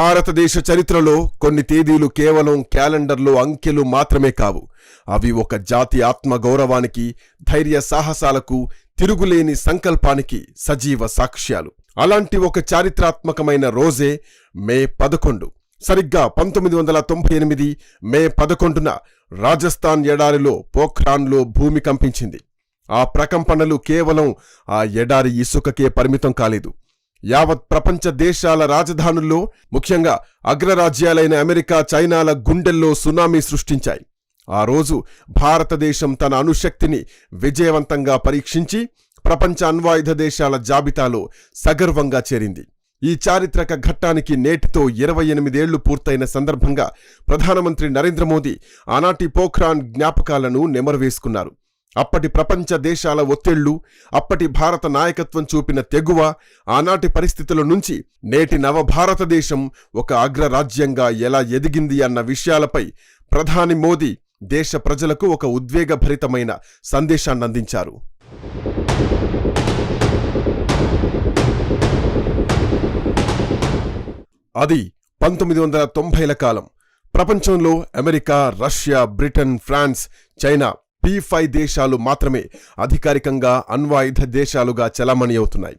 భారతదేశ చరిత్రలో కొన్ని తేదీలు కేవలం క్యాలెండర్లో అంకెలు మాత్రమే కావు. అవి ఒక జాతి ఆత్మగౌరవానికి, ధైర్య సాహసాలకు, తిరుగులేని సంకల్పానికి సజీవ సాక్ష్యాలు. అలాంటి ఒక చారిత్రాత్మకమైన రోజే మే 11. సరిగ్గా 1998 మే 11న రాజస్థాన్ ఎడారిలో పోఖ్రాన్లో భూమి కంపించింది. ఆ ప్రకంపనలు కేవలం ఆ ఎడారి ఇసుకకే పరిమితం కాలేదు. యావత్ ప్రపంచ దేశాల రాజధానుల్లో, ముఖ్యంగా అగ్రరాజ్యాలైన అమెరికా, చైనాల గుండెల్లో సునామీ సృష్టించాయి. ఆ రోజు భారతదేశం తన అణుశక్తిని విజయవంతంగా పరీక్షించి ప్రపంచ అణ్వాయుధ దేశాల జాబితాలో సగర్వంగా చేరింది. ఈ చారిత్రక ఘట్టానికి నేటితో 28 ఏళ్లు పూర్తయిన సందర్భంగా ప్రధానమంత్రి నరేంద్ర మోదీ ఆనాటి పోఖ్రాన్ జ్ఞాపకాలను నెమరువేసుకున్నారు. అప్పటి ప్రపంచ దేశాల ఒత్తిళ్లు, అప్పటి భారత నాయకత్వం చూపిన తెగువ, ఆనాటి పరిస్థితుల నుంచి నేటి నవభారతదేశం ఒక అగ్రరాజ్యంగా ఎలా ఎదిగింది అన్న విషయాలపై ప్రధాని మోదీ దేశ ప్రజలకు ఒక ఉద్వేగభరితమైన సందేశాన్నందించారు. అది 1990ల కాలం. ప్రపంచంలో America, Russia, Britain, France, China P5 దేశాలు మాత్రమే అధికారికంగా అణ్వాయుధ దేశాలుగా చలామణి అవుతున్నాయి.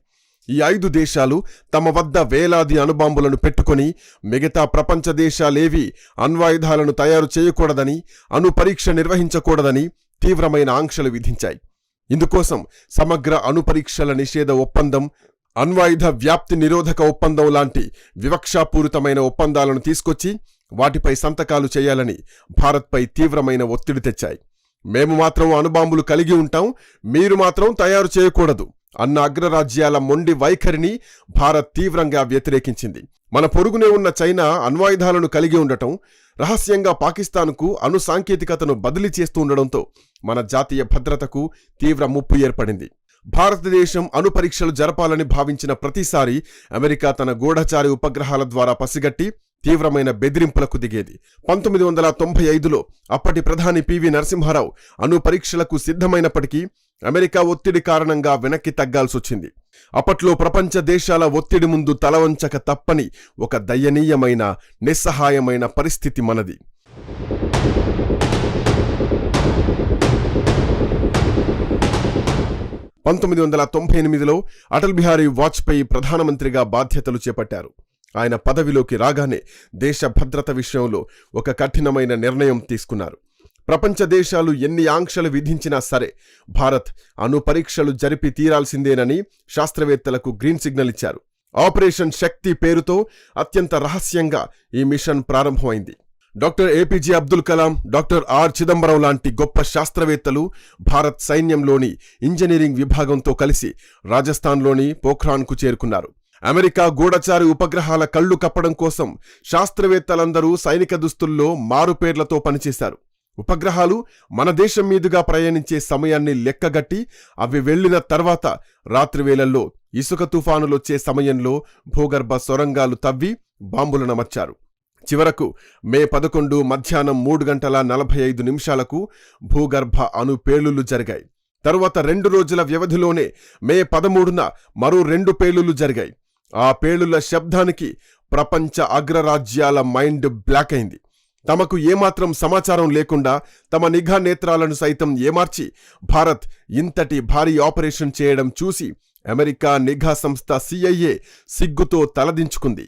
ఈ 5 దేశాలు తమ వద్ద వేలాది అణుబాంబులను పెట్టుకుని మిగతా ప్రపంచ దేశాలేవీ అణ్వాయుధాలను తయారు చేయకూడదని, అణు పరీక్ష నిర్వహించకూడదని తీవ్రమైన ఆంక్షలు విధించాయి. ఇందుకోసం సమగ్ర అణుపరీక్షల నిషేధ ఒప్పందం, అణ్వాయుధ వ్యాప్తి నిరోధక ఒప్పందం లాంటి వివక్షాపూరితమైన ఒప్పందాలను తీసుకొచ్చి వాటిపై సంతకాలు చేయాలని భారత్పై తీవ్రమైన ఒత్తిడి తెచ్చాయి. మేము మాత్రం అణుబాంబులు కలిగి ఉంటాం, మీరు మాత్రం తయారు చేయకూడదు అన్న అగ్రరాజ్యాల మొండి వైఖరిని భారత్ తీవ్రంగా వ్యతిరేకించింది. మన పొరుగునే ఉన్న చైనా అణ్వాయుధాలను కలిగి ఉండటం, రహస్యంగా పాకిస్తాన్కు అణు సాంకేతికతను బదిలీ చేస్తూ ఉండడంతో మన జాతీయ భద్రతకు తీవ్ర ముప్పు ఏర్పడింది. భారతదేశం అణు పరీక్షలు జరపాలని భావించిన ప్రతిసారి అమెరికా తన గూఢచారి ఉపగ్రహాల ద్వారా పసిగట్టి తీవ్రమైన బెదిరింపులకు దిగేది. 1995లో అప్పటి ప్రధాని పివి నరసింహారావు అణు పరీక్షలకు సిద్ధమైనప్పటికీ అమెరికా ఒత్తిడి కారణంగా వెనక్కి తగ్గాల్సొచ్చింది. అప్పట్లో ప్రపంచ దేశాల ఒత్తిడి ముందు తలవంచక తప్పని ఒక దయనీయమైన, నిస్సహాయమైన పరిస్థితి మనది. 1998లో అటల్ బిహారీ వాజ్పేయి ప్రధానమంత్రిగా బాధ్యతలు చేపట్టారు. ఆయన పదవిలోకి రాగానే దేశ భద్రత విషయంలో ఒక కఠినమైన నిర్ణయం తీసుకున్నారు. ప్రపంచ దేశాలు ఎన్ని ఆంక్షలు విధించినా సరే భారత్ అణు పరీక్షలు జరిపి తీరాల్సిందేనని శాస్త్రవేత్తలకు గ్రీన్ సిగ్నల్ ఇచ్చారు. ఆపరేషన్ శక్తి పేరుతో అత్యంత రహస్యంగా ఈ మిషన్ ప్రారంభమైంది. Doctor APJ Abdul Kalam, doctor R Chidambaram లాంటి గొప్ప శాస్త్రవేత్తలు భారత్ సైన్యంలోని ఇంజనీరింగ్ విభాగంతో కలిసి రాజస్థాన్లోని పోఖ్రాన్కు చేరుకున్నారు. అమెరికా గూఢచారి ఉపగ్రహాల కళ్లు కప్పడం కోసం శాస్త్రవేత్తలందరూ సైనిక దుస్తుల్లో మారుపేర్లతో పనిచేశారు. ఉపగ్రహాలు మన దేశం మీదుగా ప్రయాణించే సమయాన్ని లెక్కగట్టి అవి వెళ్లిన తర్వాత రాత్రివేళల్లో ఇసుక తుఫానులొచ్చే సమయంలో భూగర్భ సొరంగాలు తవ్వి బాంబులనమర్చారు. చివరకు మే 11 మధ్యాహ్నం 3:45 భూగర్భ అణు పేలుళ్లు జరిగాయి. తరువాత 2 రోజుల వ్యవధిలోనే మే 13న మరో 2 పేలుళ్లు జరిగాయి. ఆ పేలుళ్ల శబ్దానికి ప్రపంచ అగ్రరాజ్యాల మైండ్ బ్లాక్ అయింది. తమకు ఏమాత్రం సమాచారం లేకుండా తమ నిఘా నేత్రాలను సైతం ఏమార్చి భారత్ ఇంతటి భారీ ఆపరేషన్ చేయడం చూసి అమెరికా నిఘా సంస్థ CIA సిగ్గుతో తలదించుకుంది.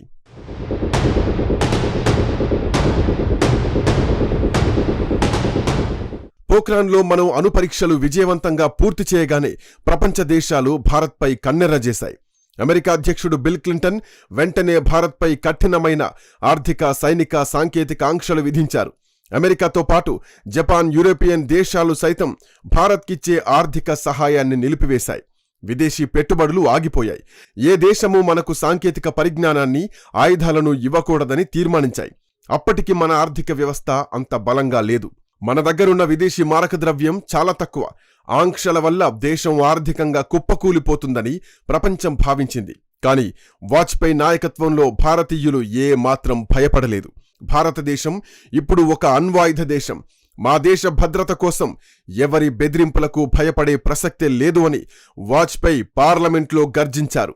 పోఖ్రాన్లో మనం అణు పరీక్షలు విజయవంతంగా పూర్తి చేయగానే ప్రపంచ దేశాలు భారత్పై కన్నెర్రజేశాయి. అమెరికా అధ్యక్షుడు బిల్ క్లింటన్ వెంటనే భారత్పై కఠినమైన ఆర్థిక, సైనిక, సాంకేతిక ఆంక్షలు విధించారు. అమెరికాతో పాటు జపాన్, యూరోపియన్ దేశాలు సైతం భారత్కిచ్చే ఆర్థిక సహాయాన్ని నిలిపివేశాయి. విదేశీ పెట్టుబడులు ఆగిపోయాయి. ఏ దేశమూ మనకు సాంకేతిక పరిజ్ఞానాన్ని, ఆయుధాలను ఇవ్వకూడదని తీర్మానించాయి. అప్పటికి మన ఆర్థిక వ్యవస్థ అంత బలంగా లేదు. మన దగ్గరున్న విదేశీ మారక ద్రవ్యం చాలా తక్కువ. ఆంక్షల వల్ల దేశం ఆర్థికంగా కుప్పకూలిపోతుందని ప్రపంచం భావించింది. కానీ వాజ్పేయి నాయకత్వంలో భారతీయులు ఏ మాత్రం భయపడలేదు. భారతదేశం ఇప్పుడు ఒక అణ్వాయుధ దేశం. మా దేశ భద్రత కోసం ఎవరి బెదిరింపులకు భయపడే ప్రసక్తే లేదు అని వాజ్పేయి పార్లమెంట్లో గర్జించారు.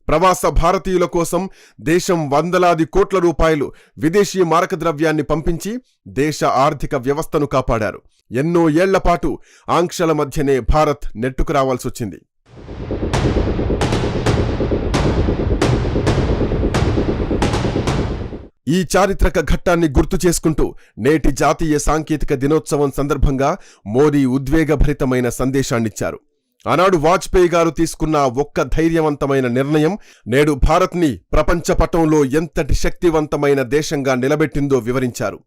ప్రవాస భారతీయుల కోసం దేశం వందలాది కోట్ల రూపాయలు విదేశీ మారక ద్రవ్యాన్ని పంపించి దేశ ఆర్థిక వ్యవస్థను కాపాడారు. ఎన్నో ఏళ్లపాటు ఆంక్షల మధ్యనే భారత్ నెట్టుకు రావాల్సొచ్చింది. ఈ చారిత్రక ఘట్టాన్ని గుర్తు చేసుకుంటూ నేటి జాతీయ సాంకేతిక దినోత్సవం సందర్భంగా మోదీ ఉద్వేగభరితమైన సందేశాన్నిచ్చారు. ఆనాడు వాజ్పేయి గారు తీసుకున్న ఒక్క ధైర్యవంతమైన నిర్ణయం నేడు భారత్ని ప్రపంచ పటంలో ఎంతటి శక్తివంతమైన దేశంగా నిలబెట్టిందో వివరించారు.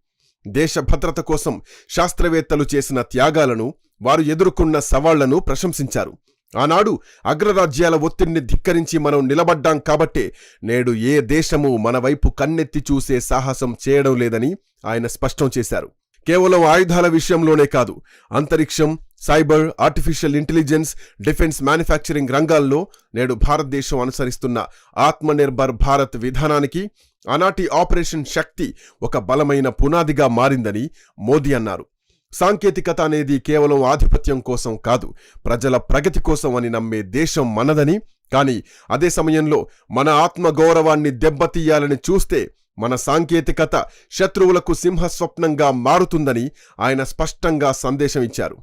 దేశ భద్రత కోసం శాస్త్రవేత్తలు చేసిన త్యాగాలను, వారు ఎదుర్కొన్న సవాళ్లను ప్రశంసించారు. ఆనాడు అగ్రరాజ్యాల ఒత్తిడిని ధిక్కరించి మనం నిలబడ్డాం కాబట్టే నేడు ఏ దేశమూ మన వైపు కన్నెత్తి చూసే సాహసం చేయడం లేదని ఆయన స్పష్టం చేశారు. కేవలం ఆయుధాల విషయంలోనే కాదు, అంతరిక్షం, cyber, artificial intelligence, defence manufacturing రంగాల్లో నేడు భారతదేశం అనుసరిస్తున్న ఆత్మనిర్భర్ భారత్ విధానానికి ఆనాటి ఆపరేషన్ శక్తి ఒక బలమైన పునాదిగా మారిందని మోదీ అన్నారు. సాంకేతికత అనేది కేవలం ఆధిపత్యం కోసం కాదు, ప్రజల ప్రగతి కోసం అని నమ్మే దేశం మనదని, కానీ అదే సమయంలో మన ఆత్మగౌరవాన్ని దెబ్బతీయాలని చూస్తే మన సాంకేతికత శత్రువులకు సింహస్వప్నంగా మారుతుందని ఆయన స్పష్టంగా సందేశం ఇచ్చారు.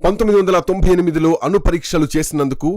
(1998) అణు పరీక్షలు చేసినందుకు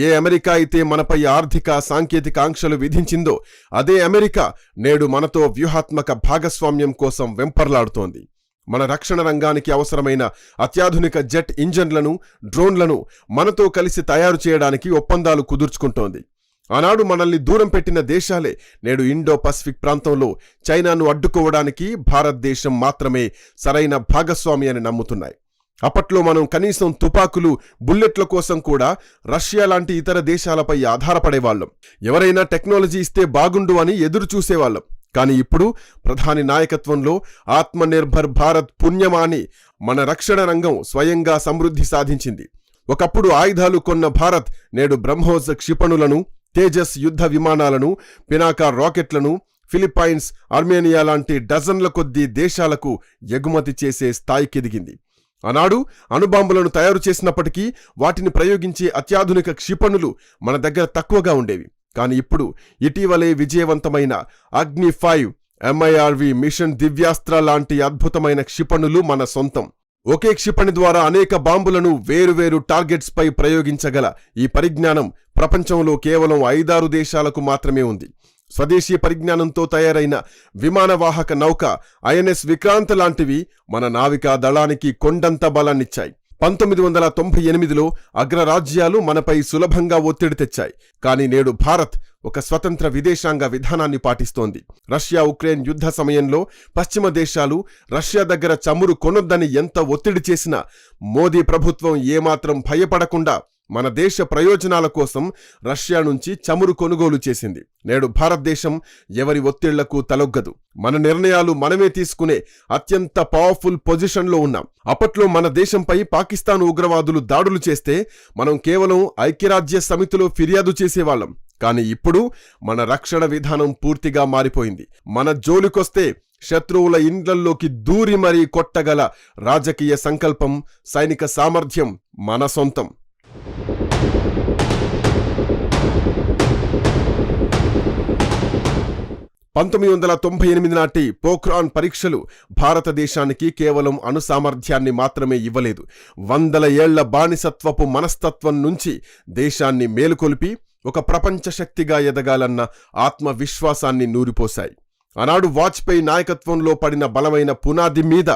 ఏ అమెరికా అయితే మనపై ఆర్థిక, సాంకేతిక ఆంక్షలు విధించిందో అదే అమెరికా నేడు మనతో వ్యూహాత్మక భాగస్వామ్యం కోసం వెంపర్లాడుతోంది. మన రక్షణ రంగానికి అవసరమైన అత్యాధునిక జెట్ ఇంజన్లను, డ్రోన్లను మనతో కలిసి తయారు చేయడానికి ఒప్పందాలు కుదుర్చుకుంటోంది. ఆనాడు మనల్ని దూరం పెట్టిన దేశాలే నేడు ఇండో పసిఫిక్ ప్రాంతంలో చైనాను అడ్డుకోవడానికి భారతదేశం మాత్రమే సరైన భాగస్వామి అని నమ్ముతున్నాయి. అప్పట్లో మనం కనీసం తుపాకులు, బుల్లెట్ల కోసం కూడా రష్యా లాంటి ఇతర దేశాలపై ఆధారపడేవాళ్లం. ఎవరైనా టెక్నాలజీ ఇస్తే బాగుండు అని ఎదురు చూసేవాళ్లం. కానీ ఇప్పుడు ప్రధాని నాయకత్వంలో ఆత్మనిర్భర్ భారత్ పుణ్యమాని మన రక్షణ రంగం స్వయంగా సమృద్ధి సాధించింది. ఒకప్పుడు ఆయుధాలు కొన్న భారత్ నేడు బ్రహ్మోస్ క్షిపణులను, తేజస్ యుద్ధ విమానాలను, పినాకా రాకెట్లను ఫిలిప్పైన్స్, ఆర్మేనియా లాంటి డజన్ల కొద్దీ దేశాలకు ఎగుమతి చేసే స్థాయికెదిగింది. ఆనాడు అణుబాంబులను తయారు చేసినప్పటికీ వాటిని ప్రయోగించే అత్యాధునిక క్షిపణులు మన దగ్గర తక్కువగా ఉండేవి. కానీ ఇప్పుడు ఇటీవలే విజయవంతమైన అగ్ని-5 MIRV మిషన్ దివ్యాస్త్ర లాంటి అద్భుతమైన క్షిపణులు మన సొంతం. ఒకే క్షిపణి ద్వారా అనేక బాంబులను వేరువేరు టార్గెట్స్ పై ప్రయోగించగల ఈ పరిజ్ఞానం ప్రపంచంలో కేవలం 5-6 దేశాలకు మాత్రమే ఉంది. స్వదేశీ పరిజ్ఞానంతో తయారైన విమానవాహక నౌక INS విక్రాంత్ లాంటివి మన నావికా దళానికి కొండంత బలాన్నిచ్చాయి. 1998లో అగ్రరాజ్యాలు మనపై సులభంగా ఒత్తిడి తెచ్చాయి. కానీ నేడు భారత్ ఒక స్వతంత్ర విదేశాంగ విధానాన్ని పాటిస్తోంది. రష్యా ఉక్రెయిన్ యుద్ధ సమయంలో పశ్చిమ దేశాలు రష్యా దగ్గర చమురు కొనొద్దని ఎంత ఒత్తిడి చేసినా మోదీ ప్రభుత్వం ఏమాత్రం భయపడకుండా మన దేశ ప్రయోజనాల కోసం రష్యా నుంచి చమురు కొనుగోలు చేసింది. నేడు భారతదేశం ఎవరి ఒత్తిళ్లకు తలొగ్గదు. మన నిర్ణయాలు మనమే తీసుకునే అత్యంత పవర్ఫుల్ పొజిషన్లో ఉన్నాం. అప్పట్లో మన దేశంపై పాకిస్తాన్ ఉగ్రవాదులు దాడులు చేస్తే మనం కేవలం ఐక్యరాజ్య సమితిలో ఫిర్యాదు చేసేవాళ్లం. కానీ ఇప్పుడు మన రక్షణ విధానం పూర్తిగా మారిపోయింది. మన జోలికొస్తే శత్రువుల ఇండ్లల్లోకి దూరి మరీ కొట్టగల రాజకీయ సంకల్పం, సైనిక సామర్థ్యం మన సొంతం. 1998 నాటి పోఖ్రాన్ పరీక్షలు భారతదేశానికి కేవలం అణు సామర్థ్యాన్ని మాత్రమే ఇవ్వలేదు, 100 ఏళ్ల బానిసత్వపు మనస్తత్వం నుంచి దేశాన్ని మేలుకొల్పి ఒక ప్రపంచ శక్తిగా ఎదగాలన్న ఆత్మవిశ్వాసాన్ని నూరిపోశాయి. ఆనాడు వాజ్పేయి నాయకత్వంలో పడిన బలమైన పునాది మీద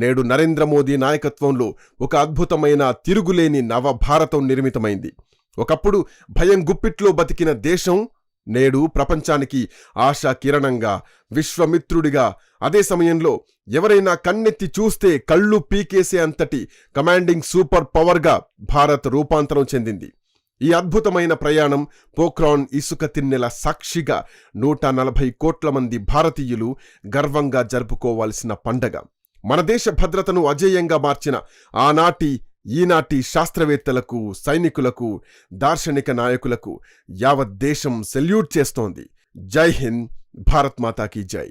నేడు నరేంద్ర మోదీ నాయకత్వంలో ఒక అద్భుతమైన తిరుగులేని నవభారతం నిర్మితమైంది. ఒకప్పుడు భయం గుప్పిట్లో బతికిన దేశం నేడు ప్రపంచానికి ఆశా కిరణంగా, విశ్వమిత్రుడిగా, అదే సమయంలో ఎవరైనా కన్నెత్తి చూస్తే కళ్ళు పీకేసే అంతటి కమాండింగ్ సూపర్ పవర్గా భారత్ రూపాంతరం చెందింది. ఈ అద్భుతమైన ప్రయాణం పోఖ్రాన్ ఇసుక తిన్నెల సాక్షిగా 140 కోట్ల మంది భారతీయులు గర్వంగా జరుపుకోవాల్సిన పండగ. మన దేశ భద్రతను అజేయంగా మార్చిన ఆనాటి ఈనాటి శాస్త్రవేత్తలకు, సైనికులకు, దార్శనిక నాయకులకు యావత్ దేశం సెల్యూట్ చేస్తోంది. జై హింద్, భారత్ మాతాకి జై.